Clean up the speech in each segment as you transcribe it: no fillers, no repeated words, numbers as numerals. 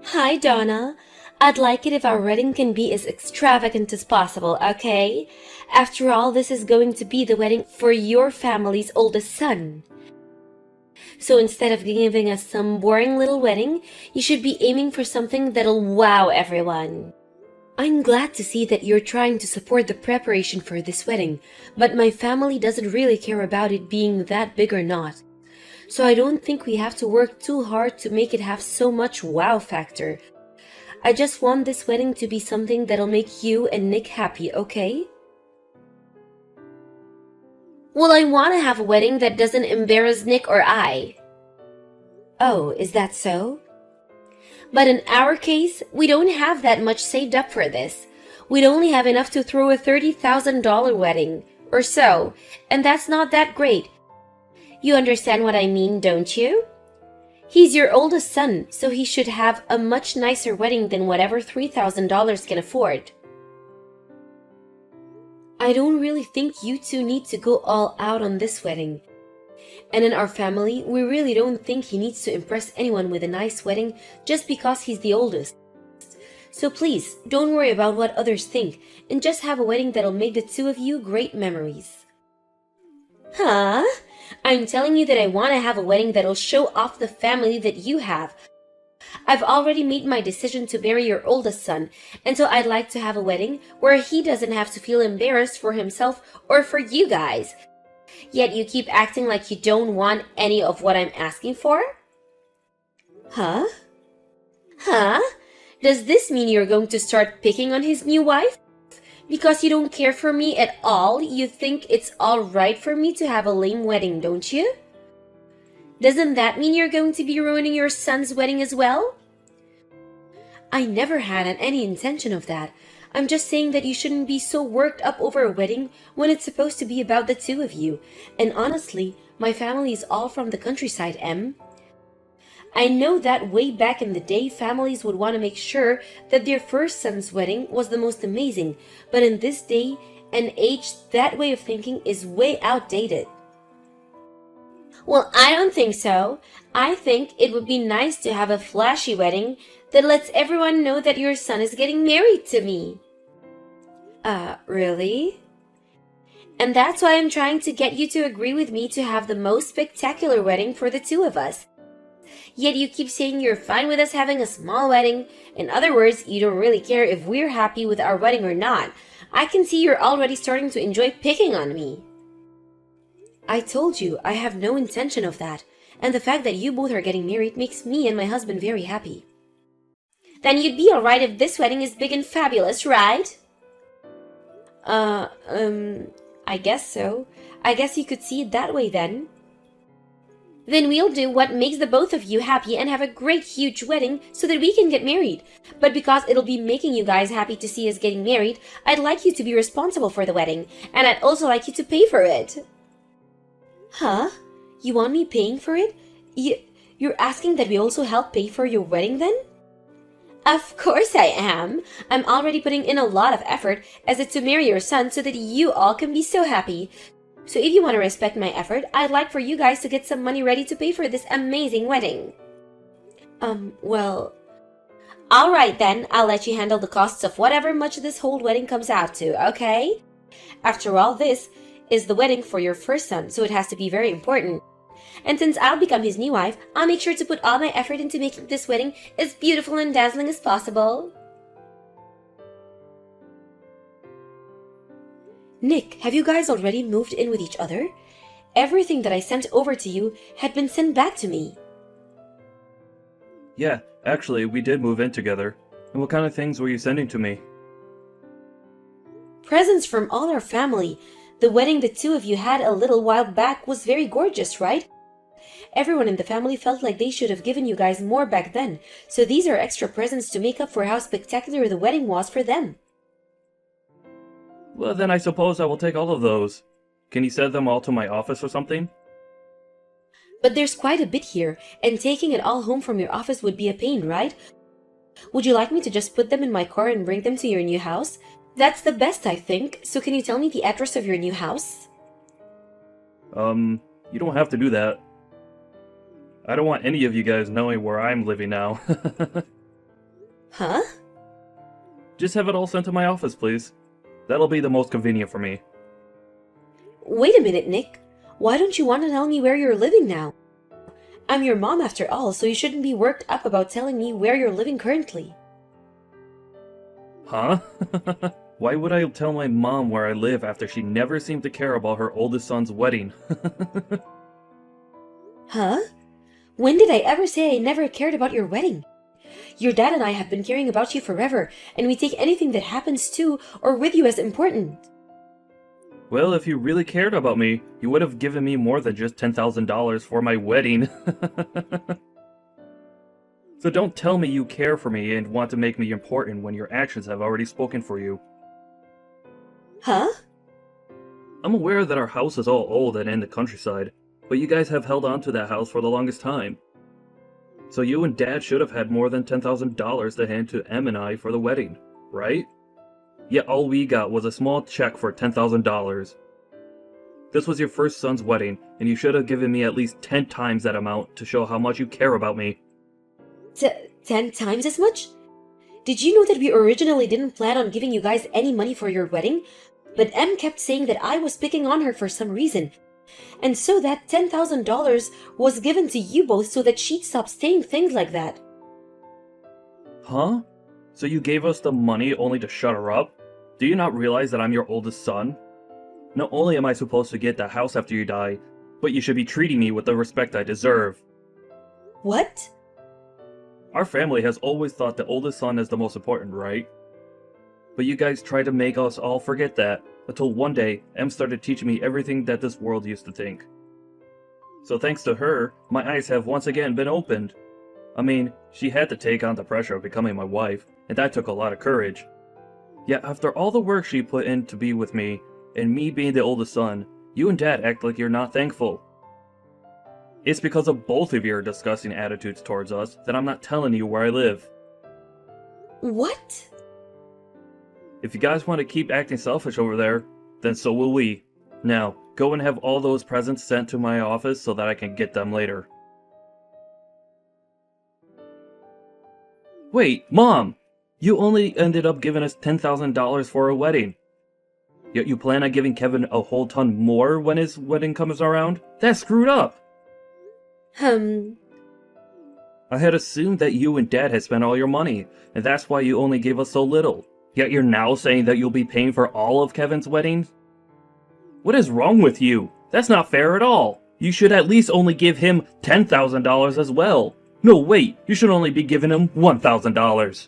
Hi, Donna. I'd like it if our wedding can be as extravagant as possible, okay? After all, this is going to be the wedding for your family's oldest son. So instead of giving us some boring little wedding, you should be aiming for something that'll wow everyone. I'm glad to see that you're trying to support the preparation for this wedding, but my family doesn't really care about it being that big or not. So I don't think we have to work too hard to make it have so much wow factor. I just want this wedding to be something that'll make you and Nick happy, okay? Well, I want to have a wedding that doesn't embarrass Nick or I. Oh, is that so? But in our case, we don't have that much saved up for this. We'd only have enough to throw a $30,000 wedding, or so, and that's not that great. You understand what I mean, don't you? He's your oldest son, so he should have a much nicer wedding than whatever $3,000 can afford. I don't really think you two need to go all out on this wedding. And in our family, we really don't think he needs to impress anyone with a nice wedding just because he's the oldest. So please, don't worry about what others think, and just have a wedding that'll make the two of you great memories. Huh? I'm telling you that I want to have a wedding that'll show off the family that you have. I've already made my decision to marry your oldest son, and so I'd like to have a wedding where he doesn't have to feel embarrassed for himself or for you guys. Yet you keep acting like you don't want any of what I'm asking for? Huh? Huh? Does this mean you're going to start picking on his new wife? Because you don't care for me at all, you think it's alright for me to have a lame wedding, don't you? Doesn't that mean you're going to be ruining your son's wedding as well? I never had any intention of that. I'm just saying that you shouldn't be so worked up over a wedding when it's supposed to be about the two of you. And honestly, my family is all from the countryside, Em. I know that way back in the day, families would want to make sure that their first son's wedding was the most amazing, but in this day and age, that way of thinking is way outdated. Well, I don't think so. I think it would be nice to have a flashy wedding that lets everyone know that your son is getting married to me. Really? And that's why I'm trying to get you to agree with me to have the most spectacular wedding for the two of us. Yet you keep saying you're fine with us having a small wedding. In other words, you don't really care if we're happy with our wedding or not. I can see you're already starting to enjoy picking on me. I told you, I have no intention of that. And the fact that you both are getting married makes me and my husband very happy. Then you'd be alright if this wedding is big and fabulous, right? I guess so. I guess you could see it that way then. Then we'll do what makes the both of you happy and have a great huge wedding so that we can get married. But because it'll be making you guys happy to see us getting married, I'd like you to be responsible for the wedding, and I'd also like you to pay for it. Huh? You want me paying for it? You're asking that we also help pay for your wedding then? Of course I am. I'm already putting in a lot of effort as it's to marry your son so that you all can be so happy. So if you want to respect my effort, I'd like for you guys to get some money ready to pay for this amazing wedding. Well... Alright then, I'll let you handle the costs of whatever much this whole wedding comes out to, okay? After all, this is the wedding for your first son, so it has to be very important. And since I'll become his new wife, I'll make sure to put all my effort into making this wedding as beautiful and dazzling as possible. Nick, have you guys already moved in with each other? Everything that I sent over to you had been sent back to me. Yeah, actually, we did move in together. And what kind of things were you sending to me? Presents from all our family. The wedding the two of you had a little while back was very gorgeous, right? Everyone in the family felt like they should have given you guys more back then, so these are extra presents to make up for how spectacular the wedding was for them. Well, then I suppose I will take all of those. Can you send them all to my office or something? But there's quite a bit here, and taking it all home from your office would be a pain, right? Would you like me to just put them in my car and bring them to your new house? That's the best, I think. So can you tell me the address of your new house? You don't have to do that. I don't want any of you guys knowing where I'm living now. Huh? Just have it all sent to my office, please. That'll be the most convenient for me. Wait a minute, Nick. Why don't you want to tell me where you're living now? I'm your mom after all, so you shouldn't be worked up about telling me where you're living currently. Huh? Why would I tell my mom where I live after she never seemed to care about her oldest son's wedding? Huh? When did I ever say I never cared about your wedding? Your dad and I have been caring about you forever, and we take anything that happens to or with you as important. Well, if you really cared about me, you would have given me more than just $10,000 for my wedding. So don't tell me you care for me and want to make me important when your actions have already spoken for you. Huh? I'm aware that our house is all old and in the countryside, but you guys have held on to that house for the longest time. So you and Dad should have had more than $10,000 to hand to Em and I for the wedding, right? Yet all we got was a small check for $10,000. This was your first son's wedding, and you should have given me at least 10 times that amount to show how much you care about me. 10 times as much? Did you know that we originally didn't plan on giving you guys any money for your wedding? But Em kept saying that I was picking on her for some reason. And so that $10,000 was given to you both so that she'd stop saying things like that. Huh? So you gave us the money only to shut her up? Do you not realize that I'm your oldest son? Not only am I supposed to get the house after you die, but you should be treating me with the respect I deserve. What? Our family has always thought the oldest son is the most important, right? But you guys tried to make us all forget that, until one day, Em started teaching me everything that this world used to think. So thanks to her, my eyes have once again been opened. I mean, she had to take on the pressure of becoming my wife, and that took a lot of courage. Yet after all the work she put in to be with me, and me being the oldest son, you and Dad act like you're not thankful. It's because of both of your disgusting attitudes towards us that I'm not telling you where I live. What? If you guys want to keep acting selfish over there, then so will we. Now, go and have all those presents sent to my office so that I can get them later. Wait, Mom! You only ended up giving us $10,000 for a wedding. Yet you plan on giving Kevin a whole ton more when his wedding comes around? That's screwed up! I had assumed that you and Dad had spent all your money, and that's why you only gave us so little. Yet you're now saying that you'll be paying for all of Kevin's wedding? What is wrong with you? That's not fair at all. You should at least only give him $10,000 as well. No, wait, you should only be giving him $1,000.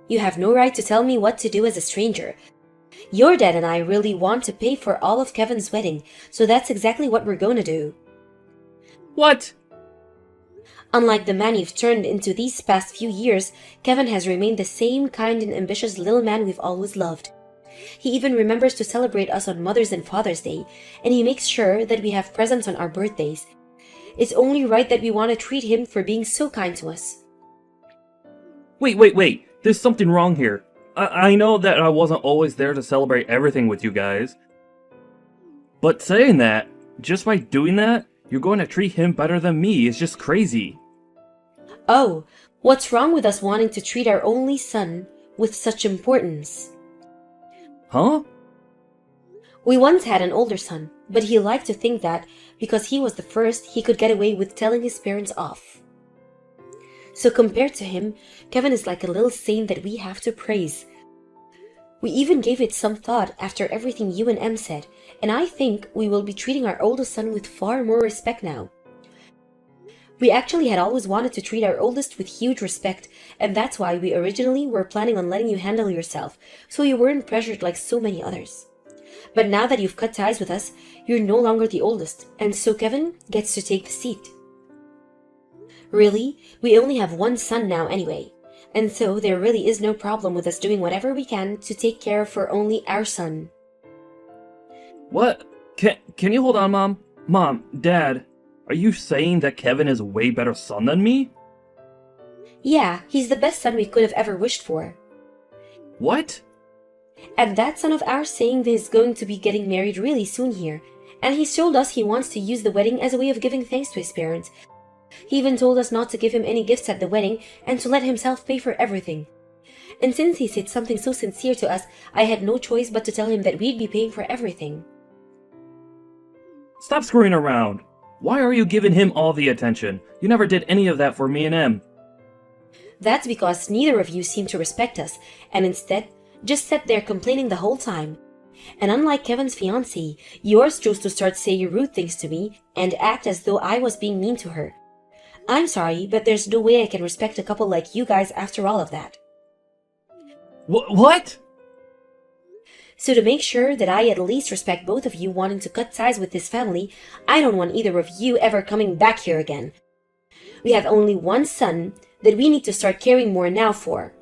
You have no right to tell me what to do as a stranger. Your dad and I really want to pay for all of Kevin's wedding, so that's exactly what we're going to do. What? Unlike the man you've turned into these past few years, Kevin has remained the same kind and ambitious little man we've always loved. He even remembers to celebrate us on Mother's and Father's Day, and he makes sure that we have presents on our birthdays. It's only right that we want to treat him for being so kind to us. Wait. There's something wrong here. I know that I wasn't always there to celebrate everything with you guys. But saying that, just by doing that, you're going to treat him better than me is just crazy. Oh, what's wrong with us wanting to treat our only son with such importance? Huh? We once had an older son, but he liked to think that because he was the first, he could get away with telling his parents off. So compared to him, Kevin is like a little saint that we have to praise. We even gave it some thought after everything you and Em said, and I think we will be treating our oldest son with far more respect now. We actually had always wanted to treat our oldest with huge respect, and that's why we originally were planning on letting you handle yourself, so you weren't pressured like so many others. But now that you've cut ties with us, you're no longer the oldest, and so Kevin gets to take the seat. Really, we only have one son now anyway, and so there really is no problem with us doing whatever we can to take care for only our son. What? Can you hold on, Mom? Mom, Dad, are you saying that Kevin is a way better son than me? Yeah, he's the best son we could have ever wished for. What? And that son of ours saying that he's going to be getting married really soon here, and he's told us he wants to use the wedding as a way of giving thanks to his parents. He even told us not to give him any gifts at the wedding and to let himself pay for everything. And since he said something so sincere to us, I had no choice but to tell him that we'd be paying for everything. Stop screwing around. Why are you giving him all the attention? You never did any of that for me and Em. That's because neither of you seem to respect us, and instead just sat there complaining the whole time. And unlike Kevin's fiancée, yours chose to start saying rude things to me and act as though I was being mean to her. I'm sorry, but there's no way I can respect a couple like you guys after all of that. What? So to make sure that I at least respect both of you wanting to cut ties with this family, I don't want either of you ever coming back here again. We have only one son that we need to start caring more now for.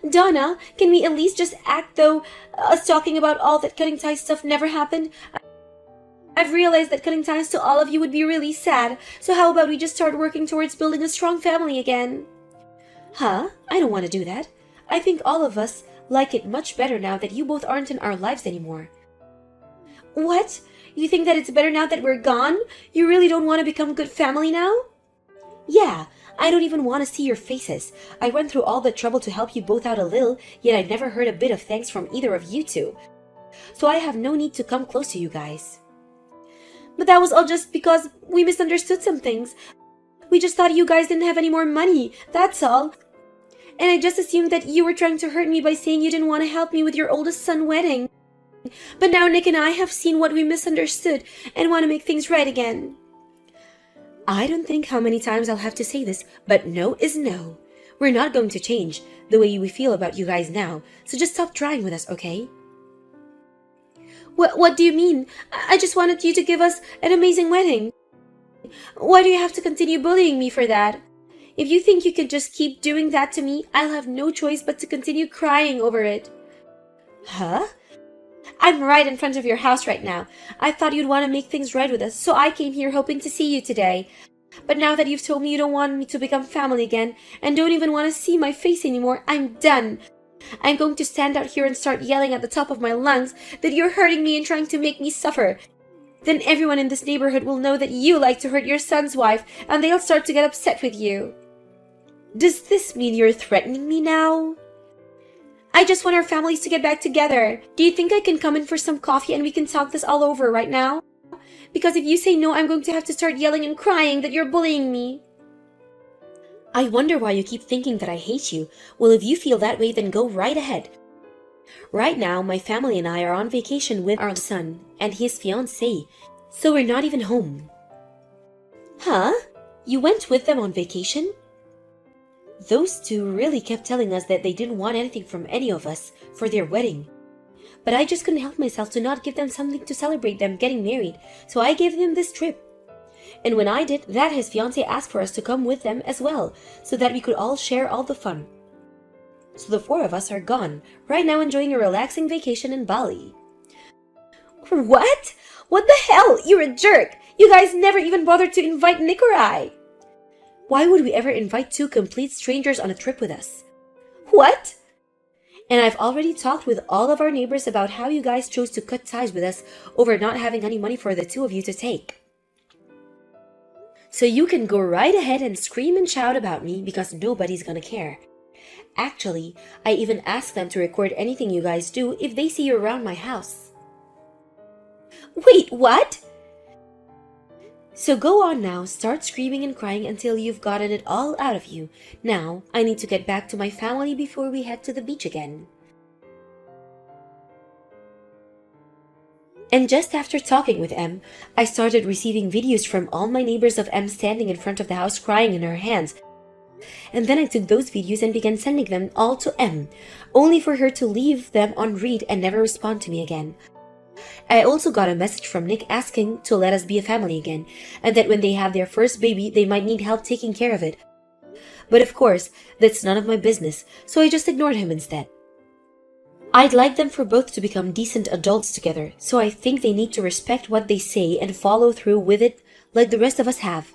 Donna, can we at least just act though us talking about all that cutting ties stuff never happened? I've realized that cutting ties to all of you would be really sad, so how about we just start working towards building a strong family again? Huh? I don't want to do that. I think all of us like it much better now that you both aren't in our lives anymore. What? You think that it's better now that we're gone? You really don't want to become a good family now? Yeah, I don't even want to see your faces. I went through all the trouble to help you both out a little, yet I never heard a bit of thanks from either of you two. So I have no need to come close to you guys. But that was all just because we misunderstood some things. We just thought you guys didn't have any more money, that's all. And I just assumed that you were trying to hurt me by saying you didn't want to help me with your oldest son's wedding. But now Nick and I have seen what we misunderstood and want to make things right again. I don't think how many times I'll have to say this, but no is no. We're not going to change the way we feel about you guys now, so just stop trying with us, okay? What do you mean? I just wanted you to give us an amazing wedding. Why do you have to continue bullying me for that? If you think you can just keep doing that to me, I'll have no choice but to continue crying over it. Huh? I'm right in front of your house right now. I thought you'd want to make things right with us, so I came here hoping to see you today. But now that you've told me you don't want me to become family again, and don't even want to see my face anymore, I'm done. I'm going to stand out here and start yelling at the top of my lungs that you're hurting me and trying to make me suffer. Then everyone in this neighborhood will know that you like to hurt your son's wife, and they'll start to get upset with you. Does this mean you're threatening me now? I just want our families to get back together. Do you think I can come in for some coffee and we can talk this all over right now? Because if you say no, I'm going to have to start yelling and crying that you're bullying me. I wonder why you keep thinking that I hate you. Well, if you feel that way, then go right ahead. Right now, my family and I are on vacation with our son and his fiancée, so we're not even home. Huh? You went with them on vacation? Those two really kept telling us that they didn't want anything from any of us for their wedding. But I just couldn't help myself to not give them something to celebrate them getting married, so I gave them this trip. And when I did that, his fiancée asked for us to come with them as well, so that we could all share all the fun. So the four of us are gone, right now enjoying a relaxing vacation in Bali. What? What the hell? You're a jerk! You guys never even bothered to invite Nick or I! Why would we ever invite two complete strangers on a trip with us? What? And I've already talked with all of our neighbors about how you guys chose to cut ties with us over not having any money for the two of you to take. So you can go right ahead and scream and shout about me because nobody's gonna care. Actually, I even asked them to record anything you guys do if they see you around my house. Wait, what? So go on now, start screaming and crying until you've gotten it all out of you. Now, I need to get back to my family before we head to the beach again. And just after talking with Em, I started receiving videos from all my neighbors of Em standing in front of the house crying in her hands. And then I took those videos and began sending them all to Em, only for her to leave them on read and never respond to me again. I also got a message from Nick asking to let us be a family again, and that when they have their first baby, they might need help taking care of it. But of course, that's none of my business, so I just ignored him instead. I'd like them for both to become decent adults together, so I think they need to respect what they say and follow through with it like the rest of us have.